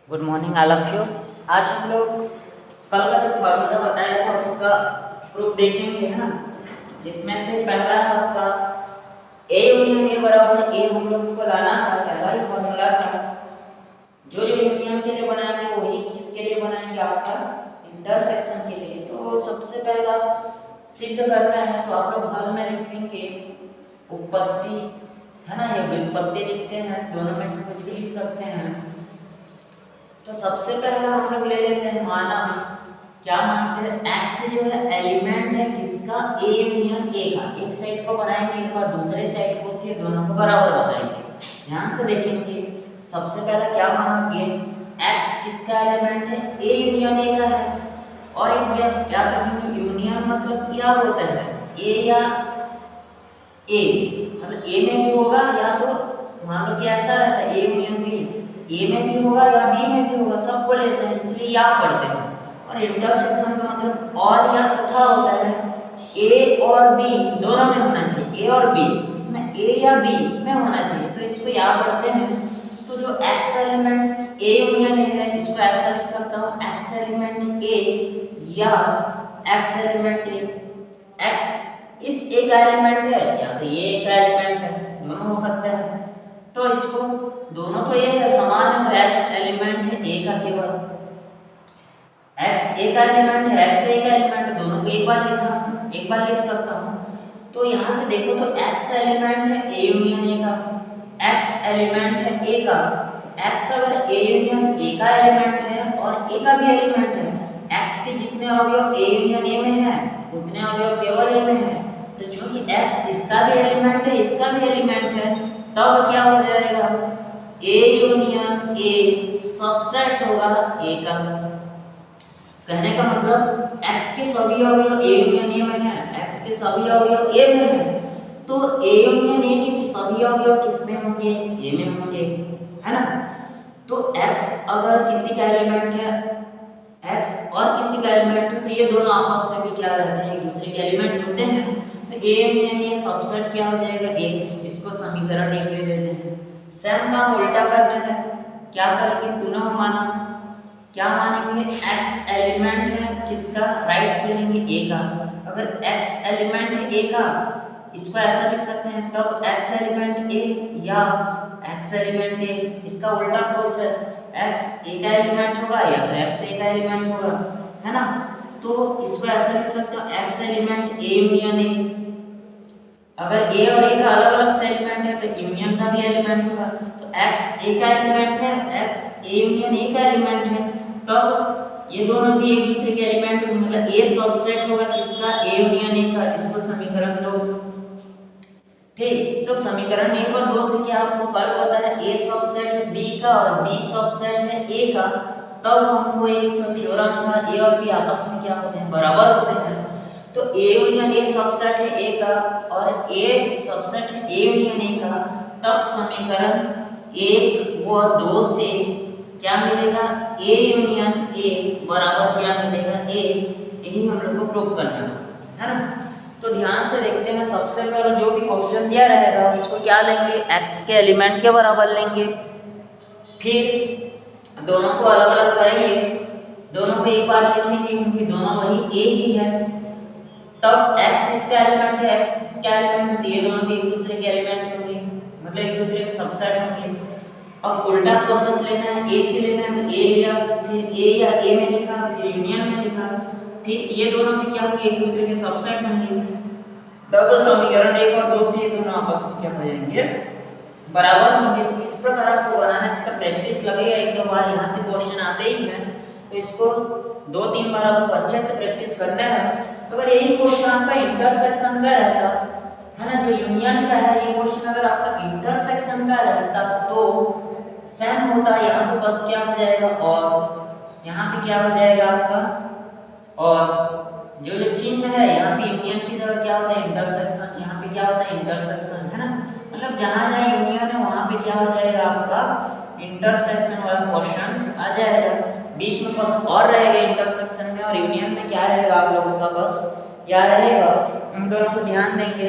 Good morning all of you. आज हम लोग कल का जो फॉर्मूला बताया था उसका प्रूफ देखेंगे, है ना। जिसमें से पहला है आपका ए यूनियन ए बराबर ए हम लोग को लाना था, पहला ही फॉर्मूला था। जो जो यूनियन के लिए बनाएंगे वही किसके लिए बनाएंगे, आपका इंटरसेक्शन के लिए। तो सबसे पहला सिद्ध करना है तो आप लोग हल में लिखेंगे उत्पत्ति, है ना, या व्युत्पत्ति लिखते हैं, दोनों में से कुछ भी लिख सकते हैं। तो सबसे पहला हम लोग ले लेते हैं माना, क्या मानते हैं, एक्स जो है एलिमेंट है किसका, ए यूनियन ए का। एक साइड को बनाएंगे एक बार, दूसरे साइड को, फिर दोनों को बराबर बताएंगे। ध्यान से देखेंगे, सबसे पहला क्या मानेंगे, एक्स किसका एलिमेंट है, ए यूनियन ए का है। और एक क्या करेंगे, यूनियन मतलब क्या होता है, ए या ए, मतलब ए में भी होगा या तो मान लो कि ऐसा रहता है ए यूनियन बी, ए में भी होगा या बी में भी होगा, सबको लेते हैं इसलिए या पढ़ते हैं। और इंटरसेक्शन का मतलब और या तथा होता है, ए और बी दोनों में होना चाहिए, ए और बी, इसमें ए या बी में होना चाहिए, तो इसको या पढ़ते हैं। तो जो x element A union A है, इसको ऐसा लिख सकता हूँ, एक्स एलिमेंट ए या एक्स एलिमेंट ए। एक्स इस ए का एलिमेंट है या तो ये का एलिमेंट है, दोनों हो सकते हैं। तो इसको दोनों तो ये है समान है, तो एक्स एलिमेंट है ए का, केवल एक्स ए का एलिमेंट है, एक्स ए का एलिमेंट, दोनों को एक बार लिखा, एक बार लिख सकता हूँ। तो यहाँ से देखो तो एक्स एलिमेंट है ए यूनियन ए का, एक्स एलिमेंट है ए का। एक्स अगर ए यूनियन ए का एलिमेंट है और ए का भी एलिमेंट है, एक्स के जितने अवयव ए यूनियन ए में है उतने अवयव केवल ए में है। तो चूंकि एक्स इसका भी एलिमेंट है इसका भी एलिमेंट है, तब क्या हो जाएगा, ए यूनियन ए सबसेट होगा ए का। कहने का मतलब x के सभी अवयव ए यूनियन ए में है, x के सभी अवयव ए में है, तो ए यूनियन ए के भी सभी अवयव किस में होंगे, ए में होंगे, है ना। तो x अगर किसी का एलिमेंट है, x और किसी का एलिमेंट है, तो ये दोनों आपस में भी क्या रहते हैं, एक दूसरे के एलिमेंट होते हैं। तो ए यूनियन ए सबसेट क्या हो जाएगा, ए। इसको समीकरण 1 दे देते हैं। सेम काम उल्टा करना है, क्या करेंगे, पुनः माना, क्या मानेंगे, x एलिमेंट है किसका, राइट से लेंगे a का। अगर x एलिमेंट है a का, इसको ऐसा लिख सकते हैं, तब x एलिमेंट a या x एलिमेंट a, इसका उल्टा प्रोसेस, x a का एलिमेंट होगा या तो x a का एलिमेंट होगा, है ना। तो इसको ऐसा लिख सकते हो, x element a union a। अगर a और a का अलग अलग से एलिमेंट है तो यूनियन का भी एलिमेंट होगा। तो x a का एलिमेंट है, x a यूनियन a का एलिमेंट है, तब ये दोनों भी एक दूसरे के एलिमेंट होंगे, मतलब ए सबसेट होगा किसका, ए यूनियन ए का। इसको समीकरण 2, ठीक। तो समीकरण 1 और 2 से क्या आपको कल पता है, ए सबसेट है बी का और बी सबसेट है ए का। तब हमको एक तो थ्योरम था, ए और बी आपस में क्या होते हैं, बराबर होते हैं। तो ए यूनियन ए सबसेट है ए का और ए सबसेट है ए यूनियन ए का, तब समीकरण 1 व 2 से क्या मिलेगा, ए यूनियन ए बराबर क्या मिलेगा, ए। यही हम लोग को प्रूव करना है ना। तो ध्यान से देखते हैं, सबसे पहले जो भी क्वेश्चन दिया रहेगा उसको क्या लेंगे, x के एलिमेंट के बराबर लेंगे, फिर दोनों को अलग अलग करेंगे, दोनों को एक बार लिखेंगे क्योंकि दोनों वही a ही है। तब x इसका एलिमेंट है, x इसका एलिमेंट है, ये दोनों भी एक दूसरे के एलिमेंट होंगे, मतलब एक दूसरे के सबसेट होंगे। अब उल्टा प्रोसेस लेना है, ए से लेना है, तो ए लिया, फिर ए या ए में लिखा, फिर यूनियन में लिखा, फिर ये दोनों भी क्या होंगे, एक दूसरे के सबसेट होंगे। तब समीकरण 1 और 2 से ये दोनों आपस में क्या हो जाएंगे, बराबर होंगे। तो इस प्रकार आपको बनाना है, इसका प्रैक्टिस लगेगा, एक दो बार यहाँ से क्वेश्चन आते ही हैं, तो इसको 2-3 बार आपको अच्छे से प्रैक्टिस करना है। तो अगर यही क्वेश्चन आपका इंटरसेक्शन का रहता है ना, जो यूनियन का है, ये क्वेश्चन अगर आपका इंटरसेक्शन का रहता तो सेम होता, यहाँ पे बस क्या हो जाएगा, और यहाँ पे क्या हो जाएगा आपका, और जो जो चिन्ह है यहाँ पे यूनियन की जगह क्या होता है, इंटरसेक्शन, यहाँ पे क्या होता है, इंटरसेक्शन, है ना। मतलब जहाँ जहाँ यूनियन है वहाँ पे क्या हो जाएगा आपका इंटरसेक्शन वाला क्वेश्चन आ जाएगा। बीच में बस और रहेगा इंटरसेक्शन में, और यूनियन में क्या रहेगा आप लोगों का, बस क्या रहेगा, उन दोनों को ध्यान देंगे।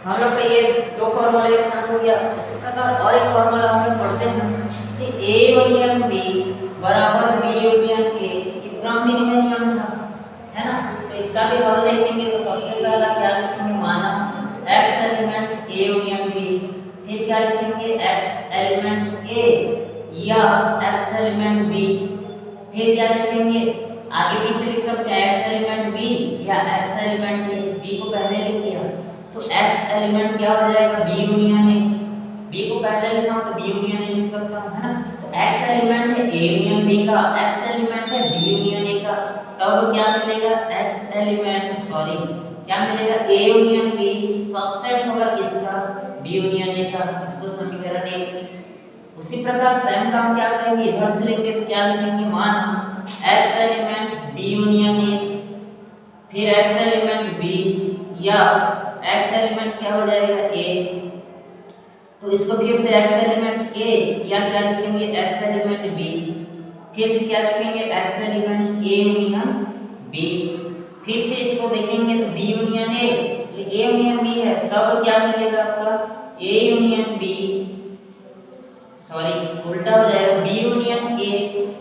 हम लोग का ये दो फॉर्मूला एक साथ हो गया। इसी प्रकार और एक फॉर्मूला हम लोग पढ़ते हैं कि A यूनियन B बराबर B यूनियन A, ये क्रम विनिमय नियम था, है ना। तो इसका भी हल देखेंगे तो सबसे पहला क्या लिखेंगे, माना x element A union B, फिर क्या लिखेंगे x एलिमेंट A या x एलिमेंट B, फिर क्या लिखेंगे आगे पीछे लिख सकते हैं x एलिमेंट B या x एलिमेंट A, B को पहले लिख दिया तो x एलिमेंट क्या हो जाएगा B यूनियन A, B को पहले लिखा तो B यूनियन A लिख सकता हूं, है ना। तो x एलिमेंट है A यूनियन B का, x एलिमेंट है B यूनियन A का, तब क्या मिलेगा x एलिमेंट क्या मिलेगा A यूनियन B सबसेट होगा किसका, B यूनियन A का, इसको समीकरण 1। उसी प्रकार सेम काम क्या करेंगे, इधर से लेंगे तो क्या लिखेंगे, मान x element B union A, फिर x एलिमेंट B या x एलिमेंट क्या हो जाएगा A, तो इसको फिर से x एलिमेंट A या क्या लिखेंगे x एलिमेंट B, फिर से क्या लिखेंगे x element A union B, फिर से इसको देखेंगे तो B यूनियन A, ये A यूनियन B है, तब क्या मिलेगा आपका A यूनियन B, सॉरी उल्टा हो जाएगा B यूनियन A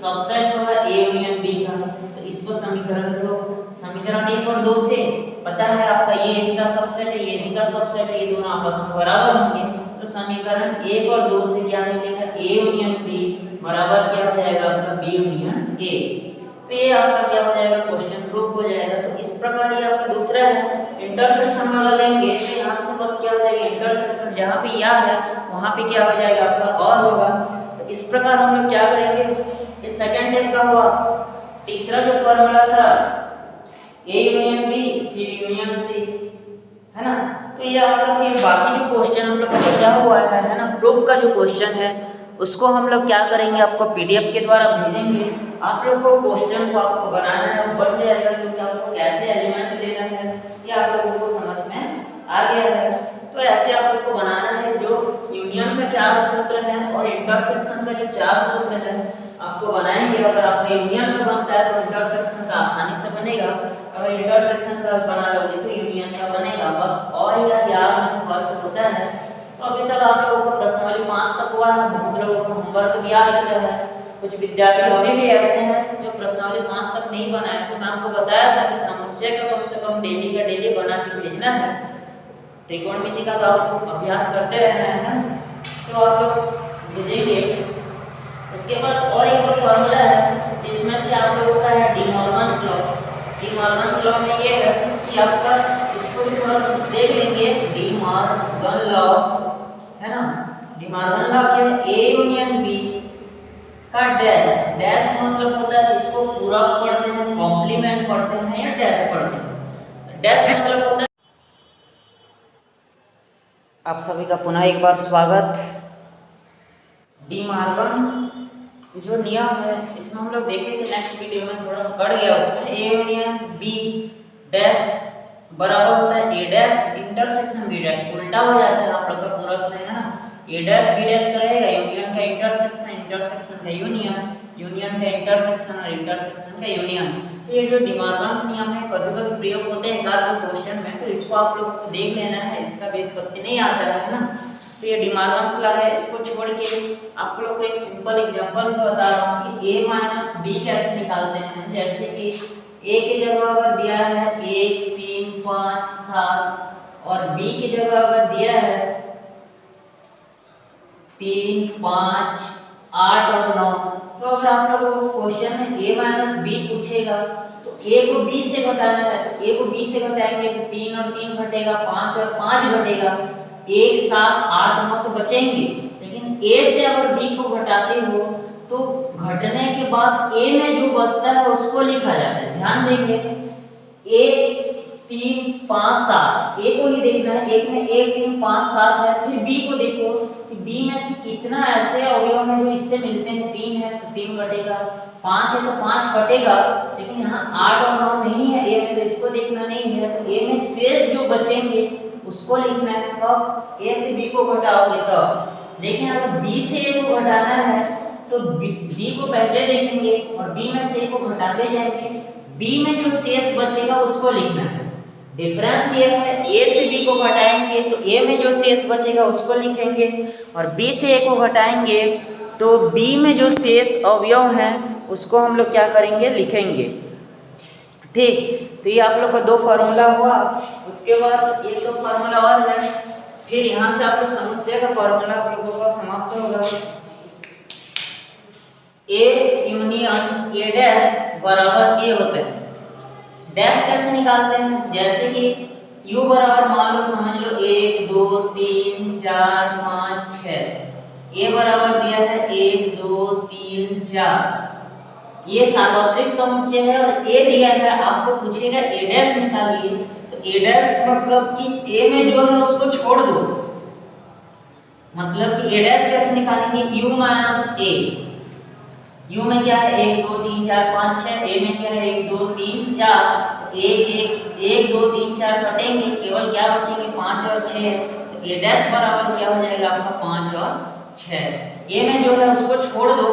सबसेट होगा A यूनियन B का। तो इसको समीकरण 2, समीकरण 1 और 2 से पता है आपका ये इसका सबसेट है, ये इसका सबसेट है, ये दोनों आपस में बराबर होंगे। तो समीकरण 1 और 2 से क्या मिलेगा A यूनियन B बराबर क्या हो जाएगा आपका B यूनियन A। तो ये आपका क्या हो जाएगा, क्वेश्चन प्रूफ हो जाएगा। तो इस प्रकार ये आपका दूसरा है इंटरसेक्शन वाला लेंगे, तो यहाँ से बस क्या हो जाएगा इंटरसेक्शन, जहाँ पे या है वहाँ पे क्या हो जाएगा आपका और होगा। तो इस प्रकार हम लोग क्या करेंगे, ये सेकंड टाइप का हुआ। तीसरा जो फॉर्मूला था A यूनियन B फिर यूनियन C, है ना। तो ये आपका फिर बाकी जो क्वेश्चन हम लोग का बचा हुआ है ना, प्रूफ का जो क्वेश्चन है उसको हम लोग क्या करेंगे, आपको PDF के द्वारा भेजेंगे। आप लोग को क्वेश्चन को आपको बनाना है, वो बन जाएगा, क्योंकि आपको कैसे एलिमेंट लेना है ये आप लोगों को समझ में आ गया है। तो ऐसे आप लोग को बनाना है, जो यूनियन का 4 सूत्र है और इंटरसेक्शन का जो 4 सूत्र है आपको बनाएंगे। अगर आपका यूनियन का बनता है तो इंटरसेक्शन का आसानी से बनेगा, अगर इंटरसेक्शन का बना लोगे तो यूनियन का बनेगा बस। और यार में फर्क होता है। तो अभी तक आप लोगों को प्रश्नावली 5 तक हुआ है, बहुत लोगों को होमवर्क भी आ चुका है, कुछ विद्यार्थी अभी भी ऐसे हैं जो प्रश्नावली 5 तक नहीं बनाए। तो मैं आपको बताया था कि समुच्चय का कम से कम डेली का डेली बना के भेजना है, त्रिकोणमिति का तो आप लोग अभ्यास करते रहना है, तो आप लोग भेजेंगे। उसके बाद और एक और फॉर्मूला है जिसमें से आप लोगों का है D Morgan's law. D Morgan's law में ये है कि आपका इसको भी थोड़ा सा देख लेंगे, डी मॉर्गन लॉ है ना। डी मॉर्गन लॉ क्या है, A यूनियन B का डैश, डैश मतलब होता है इसको पूरक पढ़ते हैं, कॉम्प्लीमेंट पढ़ते हैं या डैश पढ़ते हैं। डैश मतलब होता है, आप सभी का पुनः एक बार स्वागत। डी मॉर्गन जो नियम है इसमें हम लोग देखे थे नेक्स्ट वीडियो में, थोड़ा सा बढ़ गया उसमें। A यूनियन B डैश बराबर होता है A dash intersection B dash, उल्टा हो जाता है आप लोग का पूरक में, है ना। A डैश B डैश तो रहेगा, यूनियन का इंटरसेक्शन, इंटरसेक्शन का यूनियन, यूनियन का इंटरसेक्शन और इंटरसेक्शन का यूनियन। तो ये जो डी मॉर्गन्स नियम है कभी कभी प्रयोग होते हैं एक क्वेश्चन में, तो इसको आप लोग को देख लेना है, इसका व्युत्पत्ति नहीं आता है ना। तो ये डी मॉर्गन्स लॉ है, इसको छोड़ के आप लोग को एक सिंपल एग्जांपल बता रहा हूँ कि A माइनस B कैसे निकालते हैं। जैसे कि A की जगह अगर दिया है 1 3 5 7 और B की जगह अगर दिया है 3 5 8 और 9, तो अगर आप लोगों को क्वेश्चन में A माइनस B पूछेगा तो A को B से घटाना है, तो A को B से घटाएंगे तो 3 और 3 घटेगा, 5 और 5 घटेगा, 1 7 8 9 तो बचेंगे। लेकिन A से अगर B को घटाते हो तो घटने के बाद A में जो बचता है उसको लिखा जाता है। ध्यान देंगे, 1 3 5 7 A को ही देखना है, एक में 1 3 5 7 है। फिर B को देखो कि B में से कितना ऐसे अवयव हैं जो इससे मिलते हैं, 3 है तो 3 घटेगा, 5 है तो 5 घटेगा। लेकिन यहाँ 8 और 9 नहीं है A में, तो इसको देखना नहीं है, तो A में शेष जो बचेंगे उसको लिखना है। कब A से B को घटाओगे तब। लेकिन अगर B से A को घटाना है तो B को पहले देखेंगे और B में से A को घटाते जाएंगे, B में जो शेष बचेगा उसको लिखना है। डिफरेंस ये है, ए से बी को घटाएंगे तो ए में जो शेष बचेगा उसको लिखेंगे, और बी से ए को घटाएंगे तो बी में जो शेष अवयव हैं उसको हम लोग क्या करेंगे, लिखेंगे। ठीक, तो ये आप लोग का दो फार्मूला हुआ। उसके बाद एक तो फार्मूला और है, फिर यहाँ से आप लोग समुच्चय का फार्मूला आप लोगों का समाप्त होगा। ए यूनियन ए डैश बराबर ए होता है। डैश कैसे निकालते हैं, जैसे कि u बराबर मान लो, समझ लो 1 2 3 4 5 6, ए बराबर दिया है 1 2 3 4, ये सार्वत्रिक समुच्चय है, और ए दिया है, आपको पूछेगा ए डैश निकालिए, तो ए डैश मतलब कि ए में जो है उसको छोड़ दो, मतलब कि ए डैश कैसे निकालेंगे, u माइनस ए, u में क्या है 1 2 3 4 5 6, ए में क्या है 1 2 3 4, 1 2 3 4 कटेंगे, केवल क्या बचेंगे 5 और 6, तो ए डैश बराबर क्या हो जाएगा आपका 5 और 6। ए में जो है उसको छोड़ दो,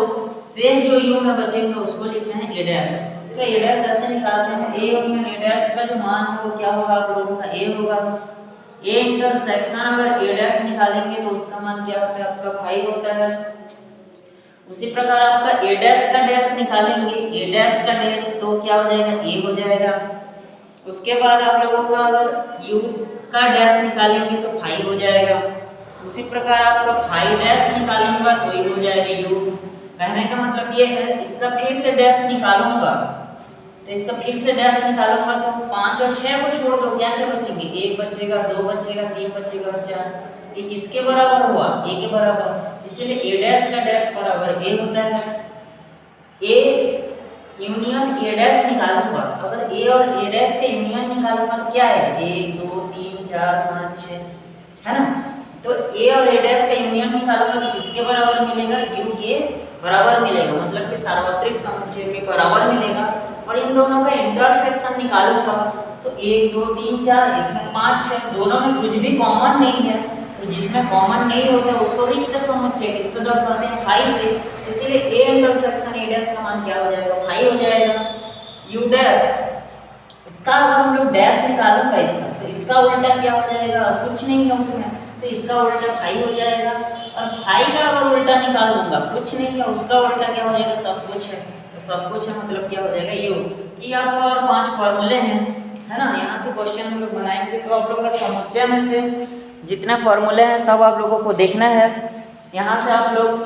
शेष जो u में बचेंगे उसको लिखना है ए डैश। तो ए डैश ऐसे निकालते हैं, ए यूनियन ए डैश का जो मान है वो क्या होगा आप लोगों का, ए होगा। ए इंटरसेक्शन अगर ए डैश निकालेंगे तो उसका मान क्या होता है आपका 5 होता है। उसी प्रकार आपका ए डैश का डैश निकालेंगे, ए डैश का डैश तो क्या हो जाएगा, ए हो जाएगा। उसके बाद आप लोगों का अगर u का डैश निकालेंगे तो 5 हो जाएगा। उसी प्रकार आपका 5 डैश निकालेंगे तो ये हो जाएगा u। कहने का मतलब ये है, इसका फिर से डैश निकालूंगा, तो इसका फिर से डैश निकालूंगा तो 5 और 6 को छोड़ दो, क्या क्या बचेंगे, 1 बचेगा 2 बचेगा 3 बचेगा 4, ये किसके बराबर हुआ, ए के बराबर, इसलिए ए डैश का डैश बराबर ए होता है। ए यूनियन ए डैश निकालूंगा, अगर ए और ए डैश के यूनियन निकालूंगा तो क्या है 1 2 3 4 5 6, है ना। तो ए और ए डैश का यूनियन निकालूंगा तो किसके बराबर मिलेगा, u के बराबर मिलेगा, मतलब कि सार्वत्रिक समुच्चय के बराबर मिलेगा। और इन दोनों का इंटरसेक्शन निकालूंगा तो 1 2 3 4, इसमें 5 6, दोनों में कुछ भी कॉमन नहीं है, तो जिसमें कॉमन नहीं होता उसको रिक्त समुच्चय किससे दर्शाते हैं, 5 से, इसीलिए ए इंटरसेक्शन ए डैश का मान क्या हो जाएगा, 5 हो जाएगा। u डैश, इसका अगर हम लोग डैश निकालूंगा इसका, तो इसका उल्टा क्या हो जाएगा, कुछ नहीं है उसमें, तो इसका उल्टा 5 हो जाएगा। और 5 का अगर उल्टा निकाल दूंगा, कुछ नहीं है, उसका उल्टा क्या हो जाएगा, सब कुछ है, तो सब कुछ है मतलब क्या हो जाएगा u। ये आपका और 5 फॉर्मूले हैं, है ना। यहाँ से क्वेश्चन हम लोग बनाएंगे, तो आप लोग का समुच्चय में से जितने फॉर्मूले हैं सब आप लोगों को देखना है। यहाँ से आप लोग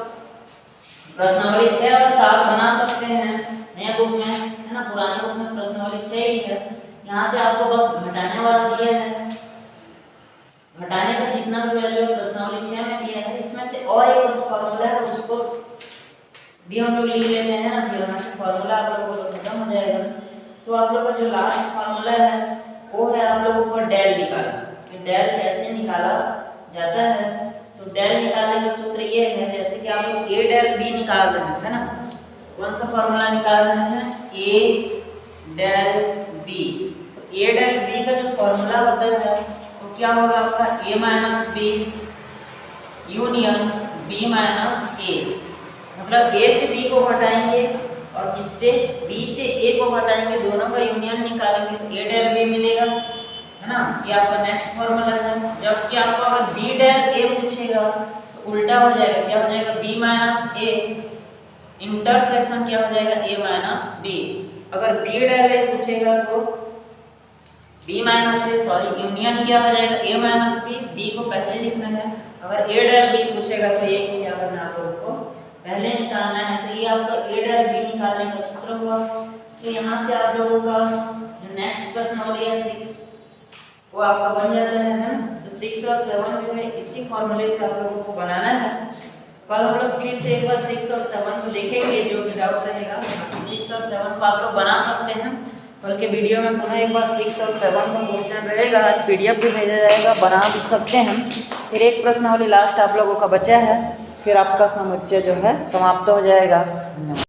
प्रश्नावली 6 और 7 बना सकते हैं नए बुक में, है ना। पुराने बुक में प्रश्नावली 6 ही है। यहाँ से आपको बस घटाने वाला दिया है, घटाने का जितना भी वैल्यू प्रश्नावली 6 में दिया है, इसमें से और एक फॉर्मूला है उसको भी हम लोग लिख लेते हैं ना, फिर यहाँ से फॉर्मूला आप लोगों को खत्म हो जाएगा। तो आप लोग का जो लास्ट फॉर्मूला है वो है आप लोगों को डेल निकालना, कि डेल कैसे निकाला जाता है। तो डेल निकालने का सूत्र ये है, जैसे कि आप लोग ए डेल बी निकाल रहे हैं, है ना। कौन सा फॉर्मूला निकाल रहे हैं, ए डेल बी। तो ए डेल बी का जो फॉर्मूला होता है तो क्या होगा आपका, A minus B union B minus A, मतलब ए से बी को घटाएंगे और किससे, बी से ए को घटाएंगे, दोनों का यूनियन निकालेंगे तो ए डेल बी मिलेगा, है ना। ये आपका नेक्स्ट फॉर्मूला है। जबकि आपको अगर बी डेल ए पूछेगा तो उल्टा हो जाएगा, क्या हो जाएगा, बी माइनस ए इंटरसेक्शन क्या हो जाएगा, ए माइनस बी। अगर बी डेल ए पूछेगा तो बी माइनस ए, सॉरी यूनियन क्या हो जाएगा, ए माइनस बी, बी को पहले लिखना है। अगर ए डेल बी पूछेगा तो ए को क्या करना है, आप लोगों को पहले निकालना है। तो ये आपका ए डेल बी निकालने का सूत्र हुआ। तो यहाँ से आप लोगों का जो नेक्स्ट प्रश्नावली है 6 वो आपका बन जाता है। तो 6 और 7 जो है इसी फॉर्मूले से आप लोगों को बनाना है। कल हम लोग फिर से एक बार 6 और 7 को देखेंगे, जो भी डाउट रहेगा 6 और 7 को आप लोग बना सकते हैं। कल के वीडियो में पुनः एक बार 6 और 7 का क्वेश्चन रहेगा, आज PDF भी भेजा जाएगा, बना भी सकते हैं। फिर एक प्रश्नावली लास्ट आप लोगों का बचा है, फिर आपका समुच्चय जो है समाप्त हो जाएगा। धन्यवाद।